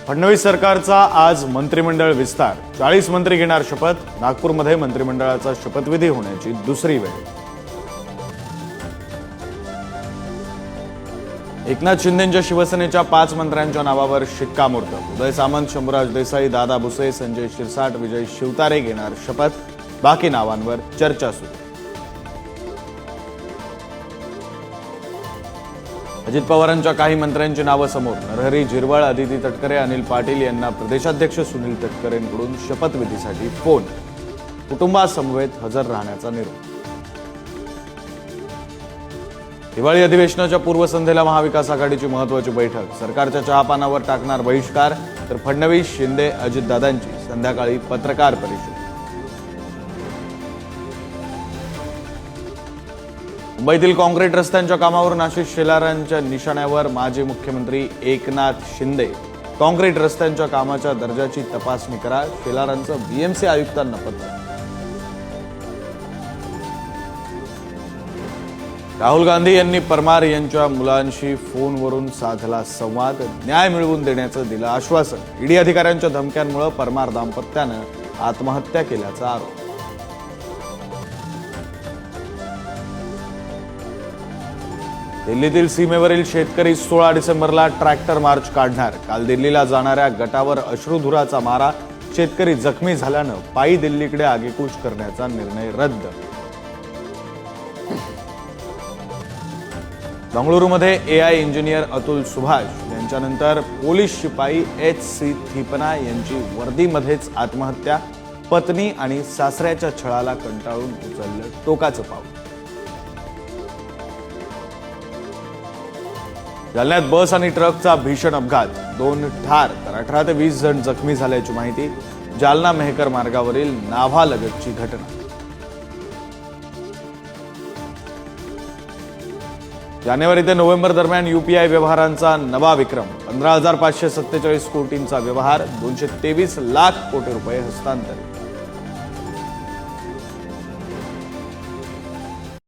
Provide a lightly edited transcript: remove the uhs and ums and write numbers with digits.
फडणवीस सरकारचा आज मंत्रिमंडळ विस्तार, 40 मंत्री घेणार शपथ. नागपूरमध्ये मंत्रिमंडळाचा शपथविधी होण्याची दुसरी वेळ. एकनाथ शिंदेंच्या शिवसेनेच्या 5 मंत्र्यांच्या नावावर शिक्कामोर्तब. उदय सामंत, शंभूराज देसाई, दादा भुसे, संजय शिरसाट, विजय शिवतारे घेणार शपथ. बाकी नावांवर चर्चा सुरू. अजित पवारांच्या काही मंत्र्यांची नावं समोर. नरहरी झिरवळ, अदिती तटकरे, अनिल पाटील यांना प्रदेशाध्यक्ष सुनील तटकरेंकडून शपथविधीसाठी फोन. कुटुंबासमवेत हजर राहण्याचा निरोप. दिवाळी अधिवेशनाच्या पूर्वसंध्येला महाविकास आघाडीची महत्त्वाची बैठक. सरकारच्या चहापानावर टाकणार बहिष्कार, तर फडणवीस, शिंदे, अजितदादांची संध्याकाळी पत्रकार परिषद. मुंबईतील काँक्रीट रस्त्यांच्या कामावरून आशिष शेलारांच्या निशाण्यावर माजी मुख्यमंत्री एकनाथ शिंदे. काँक्रीट रस्त्यांच्या कामाच्या दर्जाची तपासणी करा, शेलारांचं बीएमसी आयुक्तांना पत्र. राहुल गांधी यांनी परमार यांच्या मुलांशी फोनवरून साधला संवाद. न्याय मिळवून देण्याचं दिलं आश्वासन. ईडी अधिकाऱ्यांच्या धमक्यांमुळे परमार दाम्पत्यानं आत्महत्या केल्याचा आरोप. दिल्लीतील सीमेवरील शेतकरी 16 डिसेंबरला ट्रॅक्टर मार्च काढणार. काल दिल्लीला जाणाऱ्या गटावर अश्रुधुराचा मारा. शेतकरी जखमी झाल्यानं पायी दिल्लीकडे आगेकूच करण्याचा निर्णय रद्द. बंगळुरूमध्ये एआय इंजिनियर अतुल सुभाष यांच्यानंतर पोलीस शिपाई HC थिपना यांची वर्दीमध्येच आत्महत्या. पत्नी आणि सासऱ्याच्या छळाला कंटाळून उचललं टोकाचं पाऊल. जालन्यात बस आणि ट्रकचा भीषण अपघात. 2 ठार तर 18 ते 20 जण जखमी झाल्याची माहिती. जालना मेहकर मार्गावरील नाभालगतची घटना. जानेवारी ते नोव्हेंबर दरम्यान UPI व्यवहारांचा नवा विक्रम. 15,547 कोटींचा व्यवहार. 223 लाख कोटी रुपये हस्तांतरित.